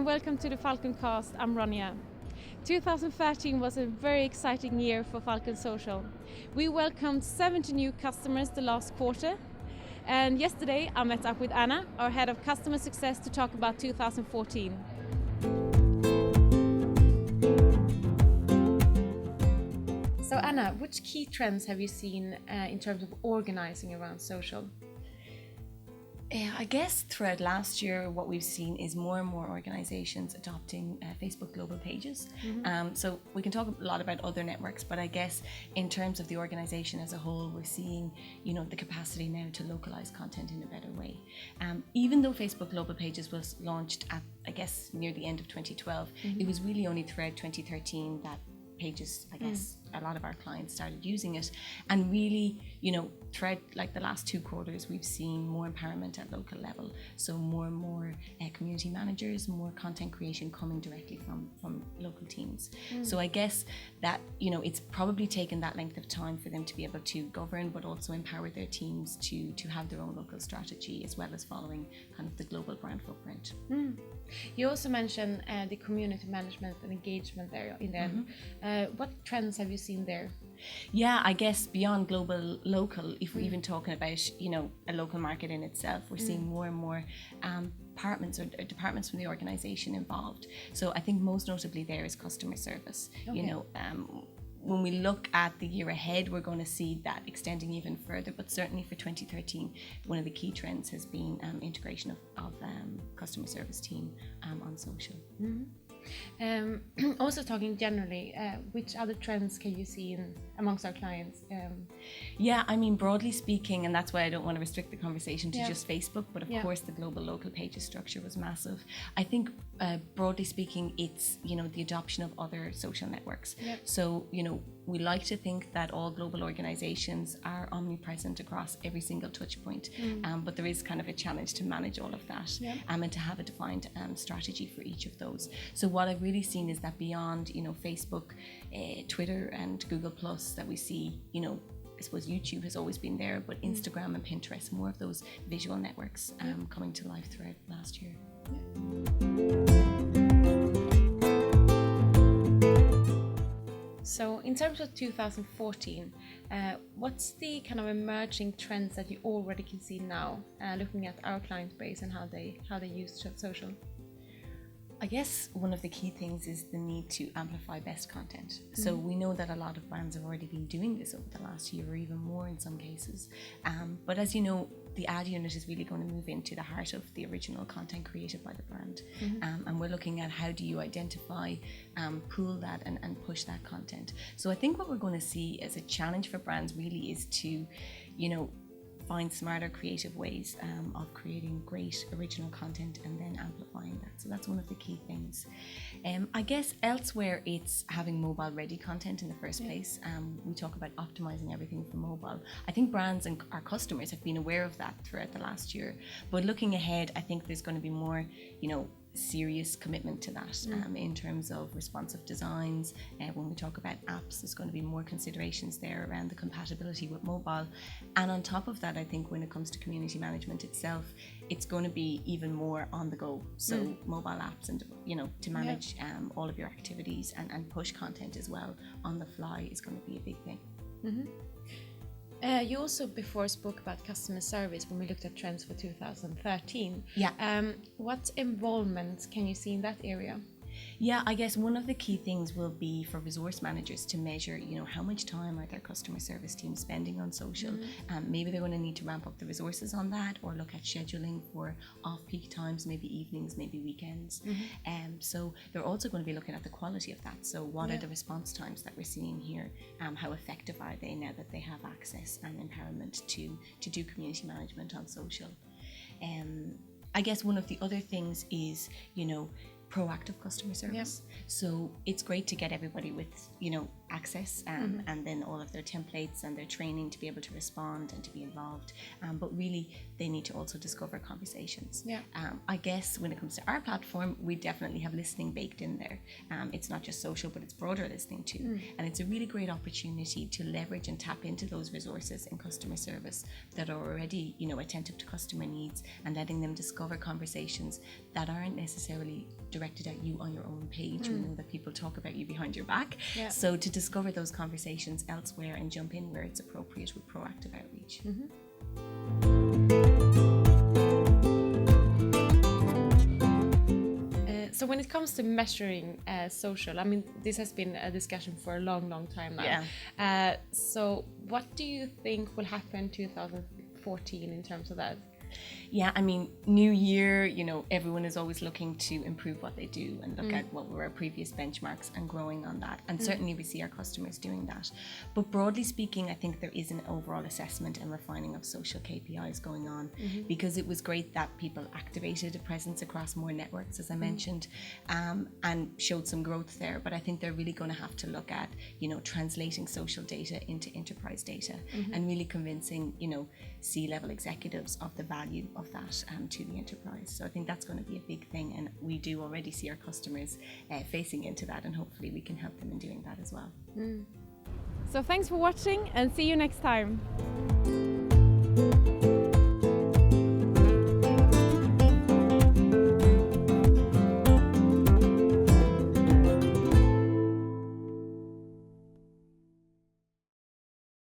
welcome to the FALCONCAST. I'm Ronja. 2013 was a very exciting year for Falcon Social. We welcomed 70 new customers the last quarter, and yesterday I met up with Anna, our head of customer success, to talk about 2014. So Anna, which key trends have you seen in terms of organizing around social? I guess throughout last year, what we've seen is more and more organizations adopting Facebook global pages. So we can talk a lot about other networks, but I guess in terms of the organization as a whole, we're seeing, the capacity now to localize content in a better way. Even though Facebook global pages was launched at, I guess, near the end of 2012, it was really only throughout 2013 that pages, I guess, a lot of our clients started using it, and really, throughout like the last 2 quarters, we've seen more empowerment at local level. So more and more community managers, more content creation coming directly from local teams. So I guess that, it's probably taken that length of time for them to be able to govern, but also empower their teams to have their own local strategy, as well as following kind of the global brand footprint. You also mentioned the community management and engagement there in them. What trends have you seen there? Yeah, I guess beyond global, local, if we're even talking about, a local market in itself, we're seeing more and more departments from the organization involved. So I think most notably there is customer service. Okay. When we look at the year ahead, we're going to see that extending even further, but certainly for 2013, one of the key trends has been integration of customer service team on social. Also talking generally, which other trends can you see amongst our clients? Yeah, I mean, broadly speaking, and that's why I don't want to restrict the conversation to just Facebook, but of course the global local pages structure was massive. I think broadly speaking, it's, the adoption of other social networks. So, we like to think that all global organizations are omnipresent across every single touch point, but there is kind of a challenge to manage all of that and to have a defined strategy for each of those. So what I've really seen is that beyond, Facebook, Twitter and Google Plus, that we see, I suppose YouTube has always been there, but Instagram and Pinterest, more of those visual networks coming to life throughout last year. So in terms of 2014, what's the kind of emerging trends that you already can see now, looking at our client base and how they use social? I guess one of the key things is the need to amplify best content. So we know that a lot of brands have already been doing this over the last year, or even more in some cases. But as you know, the ad unit is really going to move into the heart of the original content created by the brand. And we're looking at how do you identify, pool that and push that content. So I think what we're going to see as a challenge for brands really is to, find smarter, creative ways of creating great original content and then amplifying that. So that's one of the key things. I guess elsewhere it's having mobile ready content in the first place. We talk about optimizing everything for mobile. I think brands and our customers have been aware of that throughout the last year. But looking ahead, I think there's going to be more, serious commitment to that in terms of responsive designs. When we talk about apps, there's going to be more considerations there around the compatibility with mobile. And on top of that, I think when it comes to community management itself, it's going to be even more on the go. So mobile apps and, to manage all of your activities and push content as well on the fly is going to be a big thing. You also before spoke about customer service when we looked at trends for 2013. What involvement can you see in that area? Yeah, I guess one of the key things will be for resource managers to measure, how much time are their customer service team spending on social. Maybe they're going to need to ramp up the resources on that, or look at scheduling for off-peak times, maybe evenings, maybe weekends. So they're also going to be looking at the quality of that. So what are the response times that we're seeing here? How effective are they now that they have access and empowerment to do community management on social? I guess one of the other things is, proactive customer service. So it's great to get everybody with, access and then all of their templates and their training to be able to respond and to be involved. But really, they need to also discover conversations. Yeah. I guess when it comes to our platform, we definitely have listening baked in there. It's not just social, but it's broader listening too. And it's a really great opportunity to leverage and tap into those resources in customer service that are already, attentive to customer needs, and letting them discover conversations that aren't necessarily directed at you on your own page. We know that people talk about you behind your back. Yeah. So to discover those conversations elsewhere and jump in where it's appropriate with proactive outreach. So when it comes to measuring social, I mean, this has been a discussion for a long, long time now. Yeah. So what do you think will happen 2014 in terms of that? Yeah, I mean, new year, everyone is always looking to improve what they do and look at what were our previous benchmarks and growing on that. And certainly we see our customers doing that. But broadly speaking, I think there is an overall assessment and refining of social KPIs going on, because it was great that people activated a presence across more networks, as I mentioned, and showed some growth there. But I think they're really going to have to look at, translating social data into enterprise data and really convincing, C-level executives of the value of that to the enterprise. So I think that's going to be a big thing, and we do already see our customers facing into that, and hopefully we can help them in doing that as well. So thanks for watching, and see you next time.